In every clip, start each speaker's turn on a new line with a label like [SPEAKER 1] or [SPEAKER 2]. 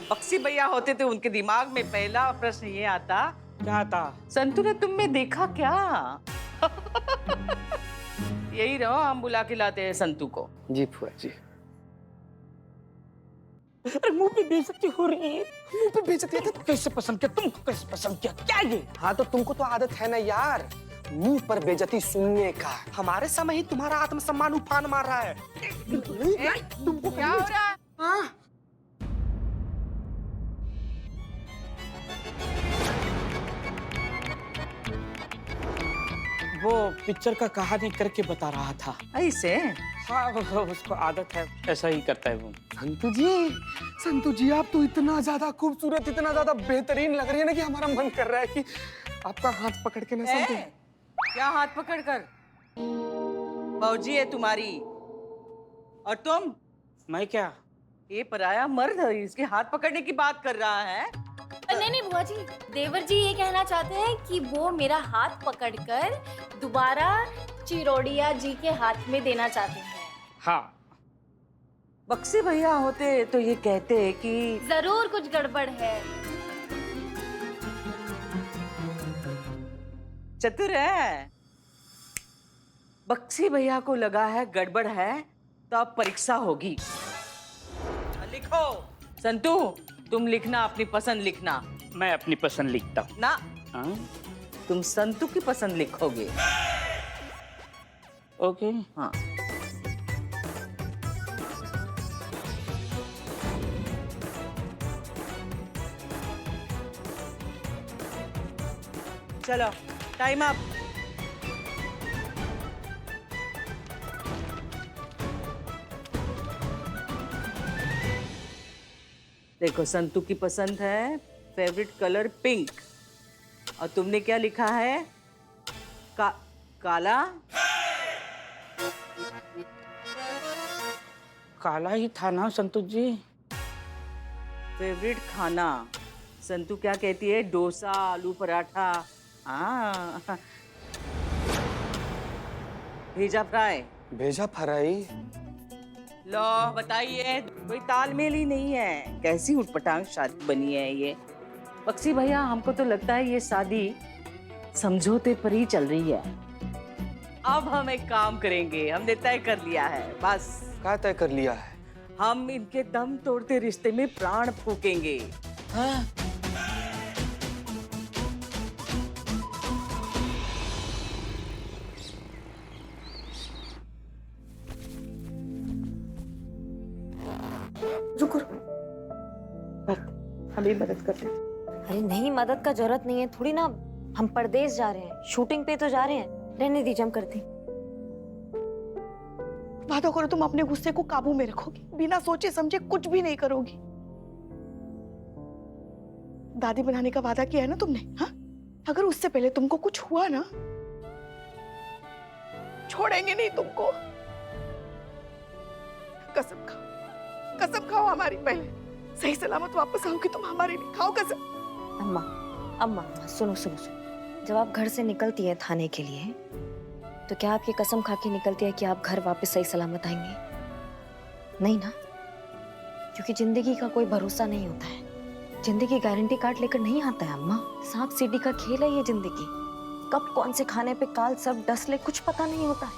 [SPEAKER 1] बक्सी भैया होते तो उनके दिमाग में पहला प्रश्न ये आता,
[SPEAKER 2] क्या था?
[SPEAKER 1] संतू ने तुम में देखा क्या? यही रहो, हम बुला के लाते हैं संतू को।
[SPEAKER 3] जी फुआ जी।
[SPEAKER 2] अरे मुंह पे बेइज्जती हो रही है। मुंह पे बेइज्जती है तो कैसे पसंद किया? तुमको कैसे पसंद किया? क्या ये?
[SPEAKER 3] हाँ तो तुमको तो आदत है ना यार, मुंह पर बेइज्जती सुनने का। हमारे समय ही तुम्हारा आत्मसम्मान उफान मार रहा है।
[SPEAKER 1] तुमको क्या हो रहा है?
[SPEAKER 3] हाँ?
[SPEAKER 2] वो पिक्चर का कहानी करके बता रहा था।
[SPEAKER 1] ऐसे?
[SPEAKER 2] हाँ उसको आदत है, ऐसा ही करता है वो।
[SPEAKER 3] संतू जी आप तो इतना ज्यादा खूबसूरत, इतना ज्यादा बेहतरीन लग रही है ना कि हमारा मन कर रहा है कि आपका हाथ पकड़ के ना संतू।
[SPEAKER 1] क्या हाथ पकड़ कर? फौजी है तुम्हारी, और तुम?
[SPEAKER 2] मैं क्या?
[SPEAKER 1] ये पराया मर्द है, इसके हाथ पकड़ने की बात कर रहा है।
[SPEAKER 4] नहीं नहीं बुआ जी, देवर जी ये कहना चाहते हैं कि वो मेरा हाथ पकड़कर दोबारा चिरोड़िया जी के हाथ में देना चाहते हैं।
[SPEAKER 2] हाँ।
[SPEAKER 1] बक्सी भैया होते तो ये कहते कि
[SPEAKER 4] जरूर कुछ गड़बड़ है।
[SPEAKER 1] चतुर है। बक्सी भैया को लगा है गड़बड़ है, तो अब परीक्षा होगी। लिखो। संतू तुम लिखना, अपनी पसंद लिखना।
[SPEAKER 2] मैं अपनी पसंद लिखता हूँ
[SPEAKER 1] ना,
[SPEAKER 2] हाँ?
[SPEAKER 1] तुम संतू की पसंद लिखोगे।
[SPEAKER 2] ओके।
[SPEAKER 1] हाँ। चलो टाइम अप। देखो संतू की पसंद है फेवरेट कलर पिंक, और तुमने क्या लिखा है? काला।
[SPEAKER 2] काला ही था ना संतोष जी?
[SPEAKER 1] फेवरेट खाना संतू क्या कहती है? डोसा, आलू पराठा। हाँ। भेजा फ्राई।
[SPEAKER 3] भेजा फ्राई?
[SPEAKER 1] लो बताइए, कोई तालमेल ही नहीं है। कैसी उटपटांग शादी बनी है ये? बक्सी भैया हमको तो लगता है ये शादी समझौते पर ही चल रही है। अब हम एक काम करेंगे, हमने तय कर लिया है। बस
[SPEAKER 3] क्या तय कर लिया है?
[SPEAKER 1] हम इनके दम तोड़ते रिश्ते में प्राण फूकेंगे।
[SPEAKER 2] हाँ?
[SPEAKER 5] रुको, हमें मदद कर दे।
[SPEAKER 4] अरे नहीं, मदद का जरूरत नहीं है। थोड़ी ना, हम परदेश जा रहे हैं, शूटिंग पे तो जा रहे हैं। रहने दीजिए, हम करते हैं।
[SPEAKER 5] वादा करो तुम अपने गुस्से को काबू में रखोगी, बिना सोचे समझे कुछ भी नहीं करोगी। दादी बनाने का वादा किया है ना तुमने? हाँ, अगर उससे पहले तुमको कुछ हुआ ना, छोड़ेंगे नहीं तुमको। कसम खाओ, कसम खाओ हमारी, पहले सही सलामत वापस आओगे तुम हमारे लिए। खाओ कसम।
[SPEAKER 4] अम्मा अम्मा अम्मा, सुनो सुनो सुनो। जब आप घर से निकलती हैं थाने के लिए, तो क्या आप ये कसम खा के निकलती है कि आप घर वापस सही सलामत आएंगे? नहीं ना, क्योंकि जिंदगी का कोई भरोसा नहीं होता है। जिंदगी गारंटी कार्ड लेकर नहीं आता है अम्मा। सांप सीढ़ी का खेल है ये जिंदगी। कब कौन से खाने पे काल सब डस ले, कुछ पता नहीं होता है।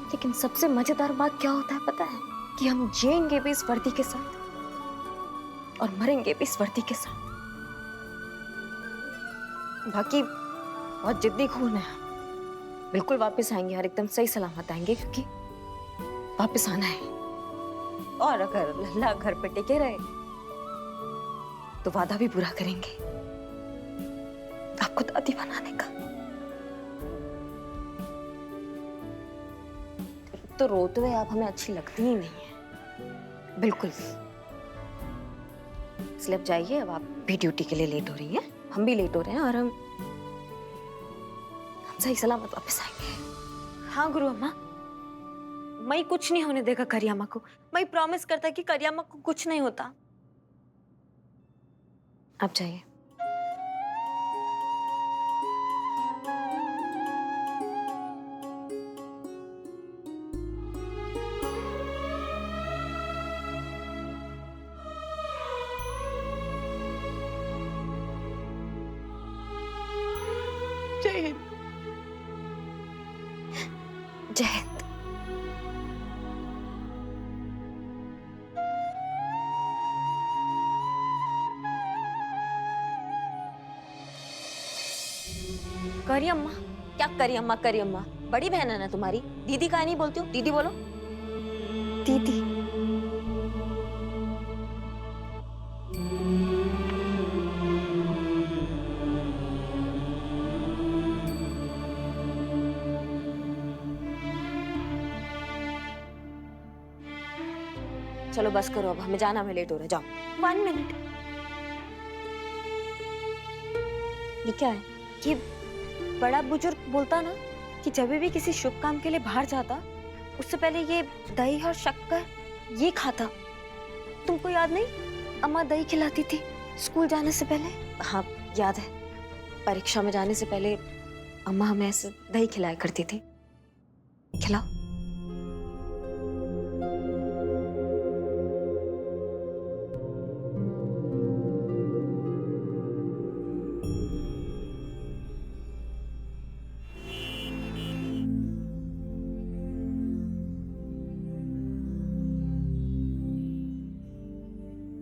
[SPEAKER 4] लेकिन सबसे मजेदार बात क्या होता है पता है? कि हम जिएंगे भी इस वर्दी के साथ और मरेंगे भी इस वर्दी के साथ। बाकी बहुत जिद्दी खून है। बिल्कुल वापस आएंगे और एकदम सही सलामत आएंगे, क्योंकि वापस आना है। और अगर लल्ला घर पे टिके रहे तो वादा भी पूरा करेंगे आपको दादी बनाने का। तो रोते हुए आप हमें अच्छी लगती ही नहीं है, बिल्कुल भी। इसलिए अब जाइए, अब आप भी ड्यूटी के लिए लेट हो रही हैं, हम भी लेट हो रहे हैं, और हम सही सलामत वापस आएंगे। हाँ गुरु अम्मा, मैं कुछ नहीं होने देगा करियामा को। मैं प्रॉमिस करता है कि करियामा को कुछ नहीं होता। आप जाइए।
[SPEAKER 5] जय हिंद।
[SPEAKER 4] जय हिंद। करी अम्मा, क्या करी अम्मा, करी अम्मा? बड़ी बहन है ना तुम्हारी, दीदी का नहीं बोलती हूँ? दीदी बोलो। दीदी। चलो बस करो, अब हमें जाना, हमें लेट हो रहा है। जाओ। 1 मिनट। ये क्या है? ये बड़ा बुजुर्ग बोलता ना कि जब भी किसी शुभ काम के लिए बाहर जाता उससे पहले ये दही और शक्कर ये खाता। तुमको याद नहीं, अम्मा दही खिलाती थी स्कूल जाने से पहले? हाँ याद है, परीक्षा में जाने से पहले अम्मा हमें ऐसे दही खिलाया करती थी। खिलाओ।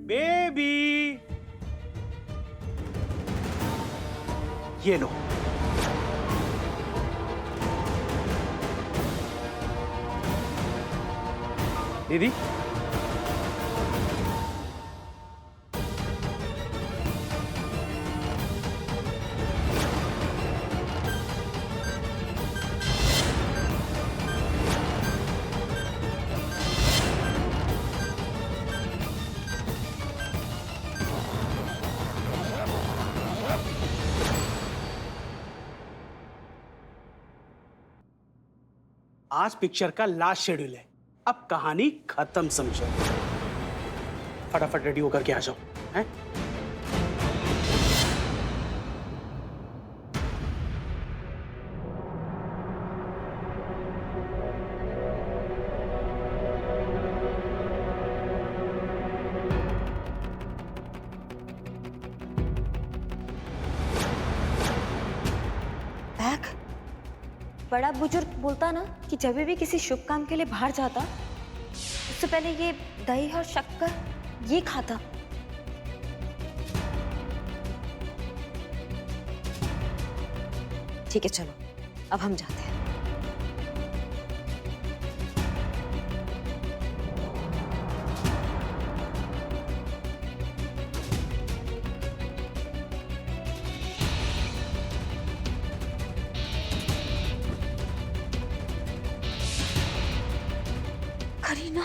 [SPEAKER 6] बेबी, ये लो। दीदी, आज पिक्चर का लास्ट शेड्यूल है, अब कहानी खत्म समझो। फटाफट रेडी होकर के आ जाओ, हैं?
[SPEAKER 4] बैग। बड़ा बुजुर्ग बोलता ना कि जब भी किसी शुभ काम के लिए बाहर जाता उससे पहले ये दही और शक्कर ये खाता। ठीक है चलो, अब हम जाते हैं। करीना,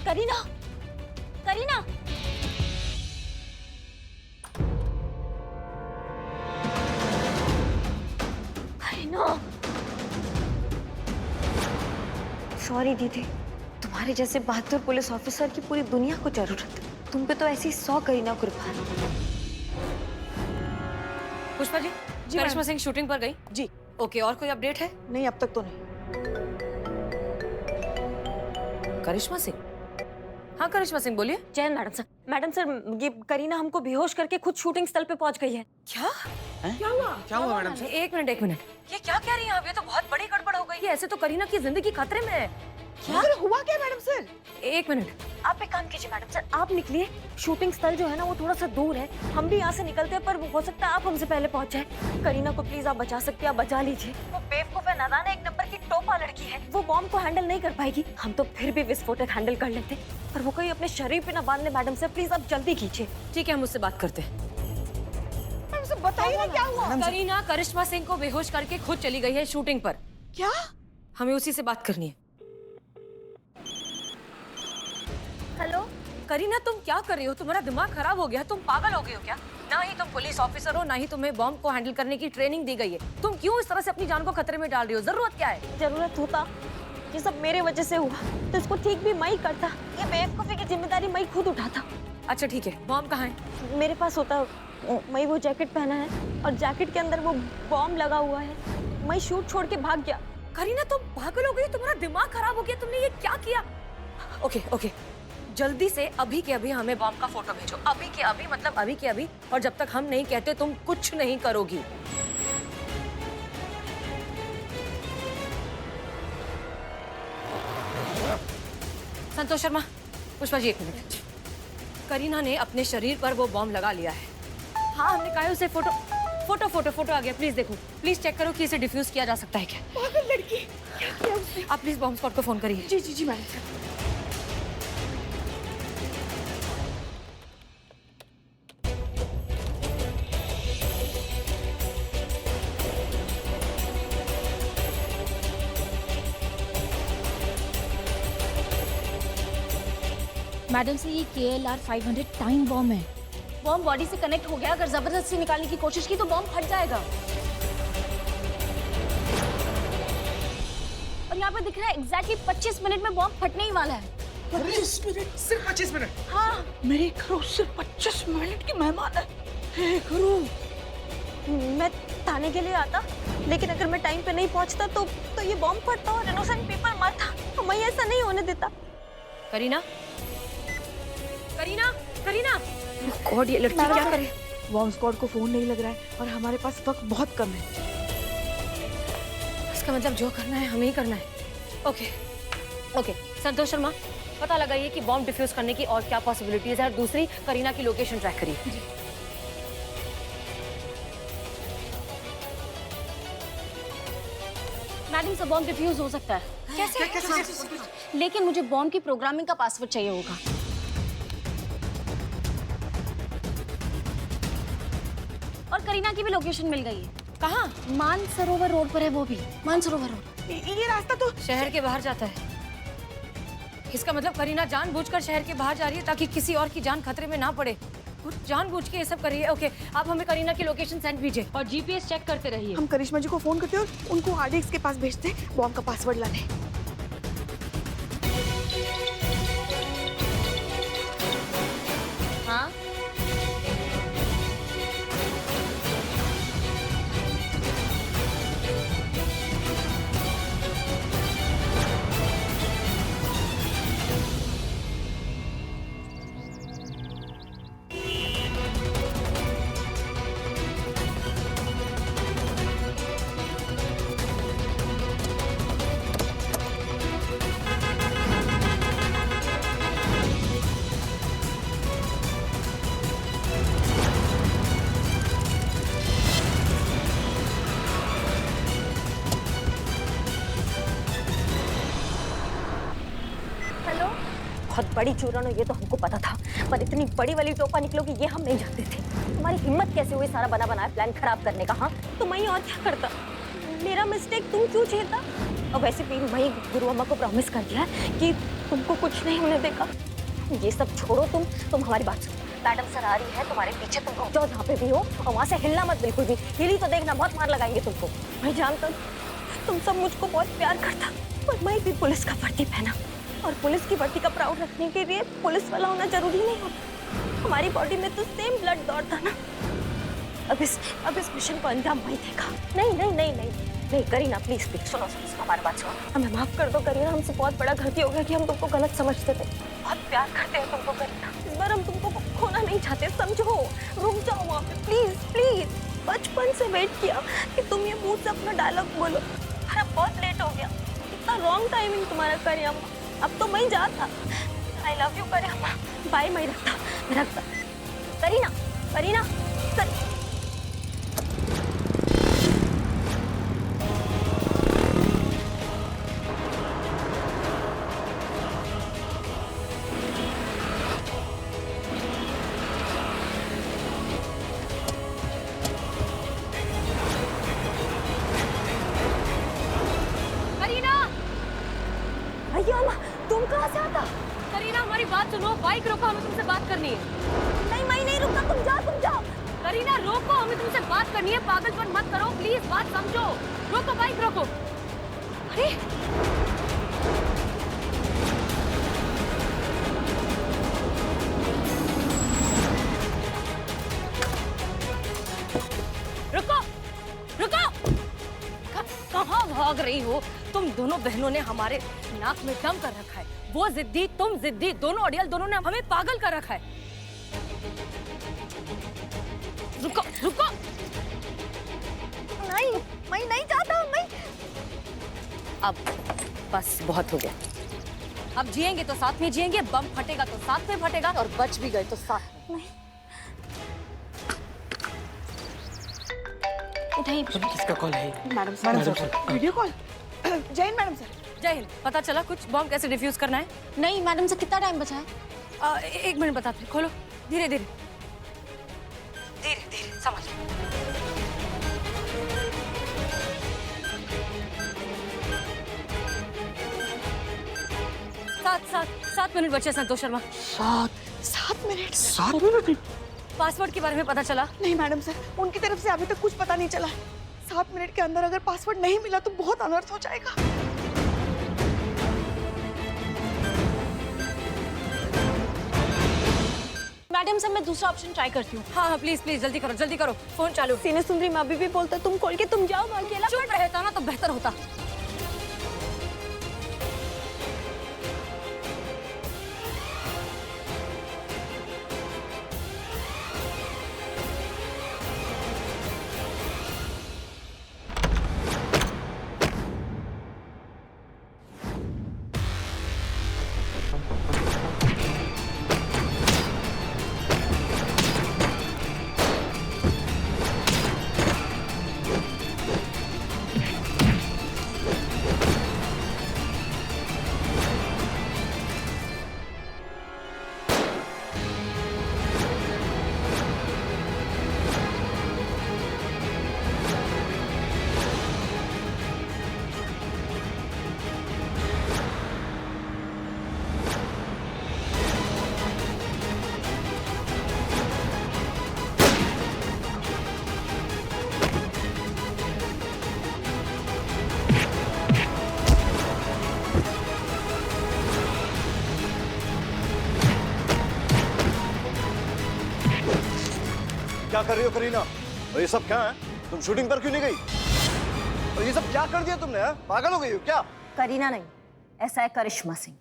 [SPEAKER 4] करीना, करीना। करीना। सॉरी दीदी, तुम्हारे जैसे बहादुर पुलिस ऑफिसर की पूरी दुनिया को जरूरत है। तुम पे तो ऐसी 100 करीना कुर्बान।
[SPEAKER 7] पुष्पा जी, करिश्मा सिंह शूटिंग पर गई?
[SPEAKER 5] जी
[SPEAKER 7] ओके, और कोई अपडेट है?
[SPEAKER 5] नहीं, अब तक तो नहीं।
[SPEAKER 7] करिश्मा सिंह? हाँ करिश्मा सिंह बोलिए।
[SPEAKER 4] जय मैडम सर। मैडम सर, ये करीना हमको बेहोश करके खुद शूटिंग स्थल पे पहुंच गई है।
[SPEAKER 7] क्या?
[SPEAKER 3] क्या हुआ मैडम?
[SPEAKER 7] एक मिनट एक मिनट, ये क्या कह रही हैं आप? ये तो बहुत बड़ी गड़बड़ हो गई है। ऐसे तो करीना की जिंदगी खतरे में है।
[SPEAKER 5] क्या हुआ क्या मैडम सर?
[SPEAKER 7] एक मिनट,
[SPEAKER 4] आप एक काम कीजिए मैडम सर, आप निकलिए। शूटिंग स्थल जो है ना वो थोड़ा सा दूर है, हम भी यहाँ से निकलते हैं, पर हो सकता है आप हमसे पहले पहुंच जाए। करीना को प्लीज आप बचा सकते हैं, आप बचा लीजिए। वो बेवकूफ है, नादान है, एक नंबर की टोपा लड़की है। वो बॉम्ब को हैंडल नहीं कर पाएगी। हम तो फिर भी विस्फोटक हैंडल कर लेते, पर वो कहीं अपने शरीर पे ना बांध ले। मैडम सर प्लीज आप जल्दी कीजिए।
[SPEAKER 7] ठीक है, हम उससे बात करते हैं।
[SPEAKER 5] बताइए ना क्या हुआ?
[SPEAKER 7] करीना करिश्मा सिंह को बेहोश करके खुद चली गई है शूटिंग पर।
[SPEAKER 5] क्या?
[SPEAKER 7] हमें उसी से बात करनी है।
[SPEAKER 4] हेलो
[SPEAKER 7] करीना, तुम क्या कर रही हो? तुम्हारा दिमाग खराब हो गया? तुम पागल हो गई हो क्या? ना ही तुम पुलिस ऑफिसर हो, ना ही तुम्हें बॉम्ब को हैंडल करने की ट्रेनिंग दी गई है। तुम क्यों इस तरह से अपनी जान को खतरे में डाल रही हो? जरूरत क्या है?
[SPEAKER 4] जरूरत होता, ये सब मेरे वजह से हुआ तो इसको ठीक भी मैं ही करता। ये बेवकूफी की जिम्मेदारी मैं ही खुद उठाता।
[SPEAKER 7] अच्छा ठीक है, बॉम्ब कहाँ है?
[SPEAKER 4] मेरे पास होता, मैं वो जैकेट पहना है और जैकेट के अंदर वो बॉम्ब लगा हुआ है। मैं शूट छोड़ के भाग गया।
[SPEAKER 7] करीना तुम पागल हो गई? तुम्हारा दिमाग खराब हो गया? तुमने ये क्या किया? ओके ओके, जल्दी से अभी के अभी हमें बॉम्ब का फोटो भेजो। अभी के अभी, मतलब अभी के अभी। और जब तक हम नहीं कहते तुम कुछ नहीं करोगी। संतोष शर्मा, पुष्पा जी एक मिनट। करीना ने अपने शरीर पर वो बॉम्ब लगा लिया है। हाँ, हमने कहा है उसे फोटो आ गया। प्लीज देखो, प्लीज चेक करो कि इसे डिफ्यूज किया जा सकता है क्या।
[SPEAKER 5] पागल लड़की, क्या किया उसने?
[SPEAKER 7] आप प्लीज बॉम्ब स्क्वाड को फोन करिए।
[SPEAKER 5] जी जी जी मैडम।
[SPEAKER 8] मैडम से ये KLR 500 टाइम बॉम्ब है। बॉम्ब बॉडी से कनेक्ट हो गया, अगर जबरदस्ती निकालने की कोशिश की तो बॉम्ब फट जाएगा। और यहाँ पे दिख रहा है एग्जैक्टली 25 मिनट में बॉम्ब फटने ही वाला है।
[SPEAKER 3] 25 मिनट? सिर्फ 25 मिनट?
[SPEAKER 8] हाँ,
[SPEAKER 2] मेरे घरों सिर्फ 25 मिनट की मेहमान है। हे गुरु,
[SPEAKER 4] मैं थाने के लिए आता, लेकिन अगर मैं टाइम पे नहीं पहुंचता तो ये बॉम्ब फटता और इनोसेंट पीपल मरता। तो मैं ऐसा नहीं होने देता।
[SPEAKER 7] करीना, करीना, करीना! गॉड, ये लड़की क्या करे?
[SPEAKER 5] बॉम्ब स्क्वाड को फोन नहीं लग रहा है और हमारे पास वक्त बहुत कम है।
[SPEAKER 7] इसका मतलब जो करना है हमें ही करना है। ओके, संतोष शर्मा, पता लगाइए कि बॉम्ब डिफ्यूज करने की और क्या पॉसिबिलिटीज है, और दूसरी करीना की लोकेशन ट्रैक करिए।
[SPEAKER 8] मैडम से बॉम्ब डिफ्यूज हो सकता है। कैसे? लेकिन मुझे बॉम्ब की प्रोग्रामिंग का पासवर्ड चाहिए होगा। और करीना की भी लोकेशन मिल गई है।
[SPEAKER 7] कहाँ?
[SPEAKER 8] मानसरोवर रोड पर है वो भी। मानसरोवर रोड।
[SPEAKER 5] ये रास्ता तो
[SPEAKER 7] शहर के बाहर जाता है। इसका मतलब करीना जानबूझकर शहर के बाहर जा रही है ताकि किसी और की जान खतरे में ना पड़े। वो जानबूझ के ये सब कर रही है। ओके, आप हमें करीना की लोकेशन सेंड कीजिए और GPS चेक करते रहिए।
[SPEAKER 5] हम करिश्मा जी को फोन करते हैं और उनको RDX के पास भेजते हैं बॉम्ब का पासवर्ड लाने।
[SPEAKER 8] हाँ,
[SPEAKER 4] बहुत बड़ी चूरन हो ये तो हमको पता था, पर इतनी बड़ी वाली टोपा निकलोगी ये हम नहीं जानते थे। तुम्हारी हिम्मत कैसे हुई सारा बना बनाया प्लान खराब करने का? हाँ, तो मैं और क्या करता? मेरा मिस्टेक तुम क्यों झेलता? और वैसे भी मैं गुरु अम्मा को प्रॉमिस कर दिया कि तुमको कुछ नहीं होने देगा। ये सब छोड़ो, तुम हमारी बात सुनो। मैडम सर आ रही है तुम्हारे पीछे, तुम रुक जाओ जहाँ पे भी हो और वहाँ से हिलना मत बिल्कुल भी। हिली तो देखना बहुत मार लगाएंगे तुमको। मैं जानता तुम सब मुझको बहुत प्यार करता, पर मैं भी पुलिस का वर्दी पहना, और पुलिस की वर्दी का प्राउड रखने के लिए पुलिस वाला होना जरूरी नहीं होता। हमारी बॉडी में तो सेम ब्लड दौड़ता ना। अब इस मिशन को अंजाम मैं देगा। नहीं करीना, प्लीज सुनो हमारी बात सुनो। हमें माफ कर दो करीना, हमसे बहुत बड़ा गलती हो गया कि हम तुमको गलत समझते थे। बहुत प्यार करते हैं तुमको करीना, इस बार हम तुमको खोना नहीं चाहते, समझो। रुक जाओ वहाँ पे प्लीज। बचपन से वेट किया कि तुम ये मुंह से अपना डायलॉग बोलो, पर अब बहुत लेट हो गया। इतना रॉन्ग टाइमिंग तुम्हारा करिया। अब तो मैं जाता। आई लव यू करिया। बाय। मैं रखता। करीना तुम कहाँ से आता?
[SPEAKER 7] करीना, हमारी बात सुनो, बाइक रोको, हमें तुमसे बात करनी है।
[SPEAKER 4] नहीं, मैं नहीं रुकता, तुम जाओ।
[SPEAKER 7] करीना रोको, हमें तुमसे बात करनी है। पागलपन मत करो प्लीज, बात समझो। रोको, बाइक रोको। अरे रुको। कहाँ भाग रही हो? तुम दोनों बहनों ने हमारे नाक में दम कर रखा है। वो जिद्दी, तुम जिद्दी, दोनों अड़ियल, दोनों ने हमें पागल कर रखा है। रुको।
[SPEAKER 4] नहीं, मैं नहीं चाहता।
[SPEAKER 7] अब बस बहुत हो गया। अब जिएंगे तो साथ में जिएंगे, बम फटेगा तो साथ में फटेगा, और बच भी गए तो साथ में।
[SPEAKER 8] उठाइए।
[SPEAKER 2] किसका कॉल है?
[SPEAKER 5] Madam sir, video call. Jain madam sir.
[SPEAKER 7] जय हिंद। पता चला कुछ बम कैसे डिफ्यूज करना है?
[SPEAKER 8] नहीं मैडम से कितना टाइम बचा है?
[SPEAKER 7] एक मिनट बताते हैं। खोलो, धीरे धीरे धीरे धीरे, समझ। 7 मिनट बचे Santosh Sharma.
[SPEAKER 5] 7 minute.
[SPEAKER 3] 7 minute?
[SPEAKER 7] Password के बारे में पता चला?
[SPEAKER 5] नहीं मैडम सर, उनकी तरफ से अभी तक कुछ पता नहीं चला है। 7 मिनट के अंदर अगर पासवर्ड नहीं मिला तो बहुत अनर्थ हो जाएगा।
[SPEAKER 8] मैडम सर मैं दूसरा ऑप्शन ट्राई करती हूँ।
[SPEAKER 7] हाँ प्लीज प्लीज, जल्दी करो जल्दी करो, फोन चालू।
[SPEAKER 8] सीने सुंदरी मैं अभी भी बोलता तुम खोल के तुम जाओ अकेला।
[SPEAKER 7] चुप रहता ना तो बेहतर होता।
[SPEAKER 9] क्या कर रही हो करीना? और ये सब क्या है? तुम शूटिंग पर क्यों नहीं गई? और ये सब क्या कर दिया तुमने? है? पागल हो गई हो क्या?
[SPEAKER 4] करीना नहीं, ऐसा है करिश्मा सिंह,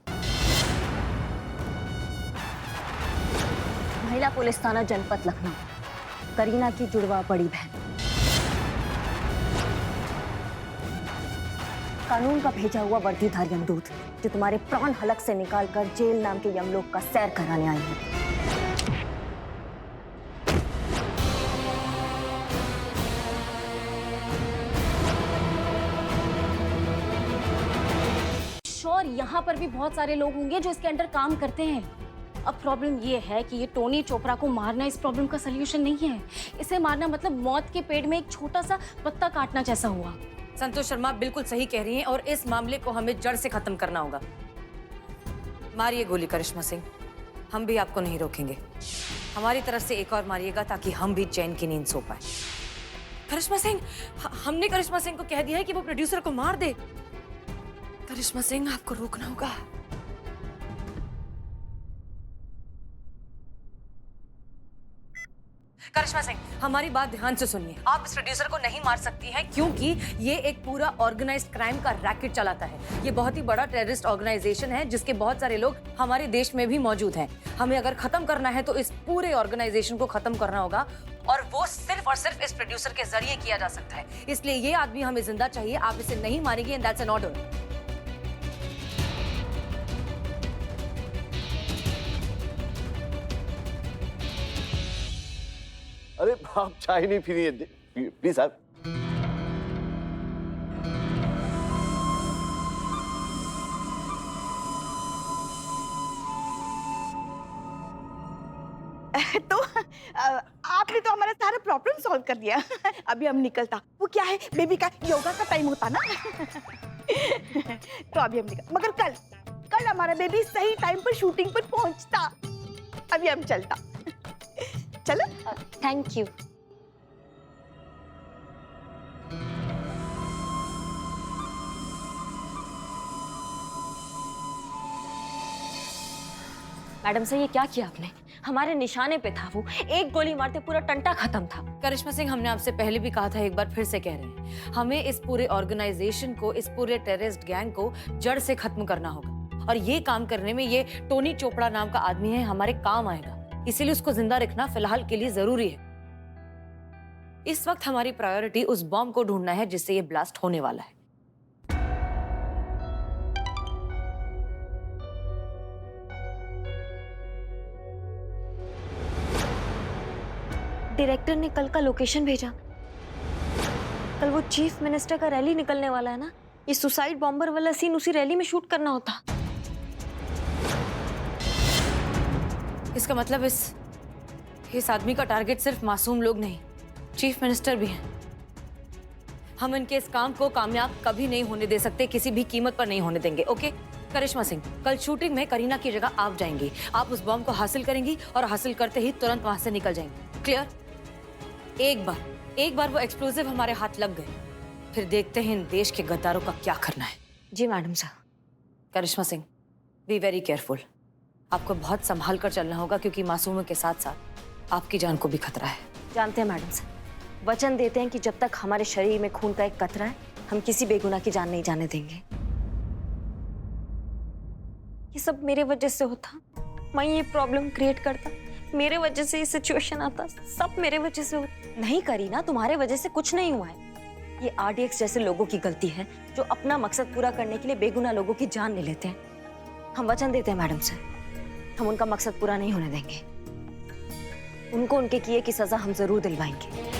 [SPEAKER 4] महिला पुलिस थाना जनपद लखनऊ, करीना की जुड़वा बड़ी बहन। कानून का भेजा हुआ वर्दीधारी यमदूत जो तुम्हारे प्राण हलक से निकालकर जेल नाम के यमलोक का सैर कराने आई है।
[SPEAKER 8] श्योर यहाँ पर भी बहुत सारे लोग होंगे जो इसके अंडर काम करते हैं। अब प्रॉब्लम ये है कि ये टोनी चोपड़ा को मारना इस प्रॉब्लम का सलूशन नहीं है। इसे मारना मतलब मौत के पेड़ में एक छोटा सा पत्ता काटना जैसा हुआ।
[SPEAKER 7] संतोष शर्मा बिल्कुल सही कह रही हैं और इस मामले को हमें जड़ से खत्म करना होगा। मारिए गोली करिश्मा सिंह, हम भी आपको नहीं रोकेंगे। हमारी तरफ से एक और मारिएगा ताकि हम भी चैन की नींद सो पाए। करिश्मा सिंह, हमने करिश्मा सिंह को कह दिया है कि वो प्रोड्यूसर को मार दे। करिश्मा सिंह, आपको रोकना होगा। करिश्मा सिंह, हमारी बात ध्यान से सुनिए। आप इस प्रोड्यूसर को नहीं मार सकती हैं क्योंकि ये एक पूरा ऑर्गेनाइज्ड क्राइम का रैकेट चलाता है। ये बहुत ही बड़ा टेररिस्ट ऑर्गेनाइजेशन है जिसके बहुत सारे लोग हमारे देश में भी मौजूद हैं। हमें अगर खत्म करना है तो इस पूरे ऑर्गेनाइजेशन को खत्म करना होगा और वो सिर्फ और सिर्फ इस प्रोड्यूसर के जरिए किया जा सकता है। इसलिए ये आदमी हमें जिंदा चाहिए। आप इसे नहीं मारेंगे एंड दैट्स एन ऑर्डर।
[SPEAKER 9] अरे आप चाय नहीं पी रही है? प्लीज आप।
[SPEAKER 5] तो आपने तो हमारा सारा प्रॉब्लम सॉल्व कर दिया। अभी हम निकलता। वो क्या है, बेबी का योगा का टाइम होता ना। तो अभी हम निकल, मगर कल हमारा बेबी सही टाइम पर शूटिंग पर पहुंचता। अभी हम चलता। चलो।
[SPEAKER 4] Thank you. मैडम से ये क्या किया आपने? हमारे निशाने पे था वो, एक गोली मारते पूरा टंटा खत्म था।
[SPEAKER 7] करिश्मा सिंह, हमने आपसे पहले भी कहा था, एक बार फिर से कह रहे हैं, हमें इस पूरे ऑर्गेनाइजेशन को, इस पूरे टेररिस्ट गैंग को जड़ से खत्म करना होगा। और ये काम करने में ये टोनी चोपड़ा नाम का आदमी है, हमारे काम आएगा। इसीलिए उसको जिंदा रखना फिलहाल के लिए जरूरी है। इस वक्त हमारी प्रायोरिटी उस बॉम्ब को ढूंढना है जिससे ये ब्लास्ट होने वाला है।
[SPEAKER 4] डायरेक्टर ने कल का लोकेशन भेजा। कल वो चीफ मिनिस्टर का रैली निकलने वाला है ना, ये सुसाइड बॉम्बर वाला सीन उसी रैली में शूट करना होता।
[SPEAKER 7] इसका मतलब इस आदमी का टारगेट सिर्फ मासूम लोग नहीं, चीफ मिनिस्टर भी हैं। हम इनके इस काम को कामयाब कभी नहीं होने दे सकते, किसी भी कीमत पर नहीं होने देंगे। ओके करिश्मा सिंह, कल शूटिंग में करीना की जगह आप जाएंगी, आप उस बॉम्ब को हासिल करेंगी और हासिल करते ही तुरंत वहां से निकल जाएंगी। क्लियर? एक बार वो एक्सप्लोजिव हमारे हाथ लग गए, फिर देखते हैं इन देश के गद्दारों का क्या करना है।
[SPEAKER 4] जी मैडम साहब।
[SPEAKER 7] करिश्मा सिंह, बी वेरी केयरफुल। आपको बहुत संभाल कर चलना होगा क्योंकि मासूमों के साथ साथ आपकी जान को भी खतरा है।
[SPEAKER 4] जानते हैं मैडम साहब, वचन देते हैं कि जब तक हमारे शरीर में खून का एक कतरा है, हम किसी बेगुनाह की जान नहीं जाने देंगे। ये सब मेरे वजह से होता, मैं ये प्रॉब्लम क्रिएट करता, मेरे वजह से ये सिचुएशन आता, सब मेरे वजह से होता। नहीं करीना, तुम्हारे वजह से कुछ नहीं हुआ है। ये RDX जैसे लोगों की गलती है जो अपना मकसद पूरा करने के लिए बेगुनाह लोगों की जान ले लेते हैं। हम वचन देते हैं मैडम से, हम उनका मकसद पूरा नहीं होने देंगे। उनको उनके किए की सजा हम जरूर दिलवाएंगे।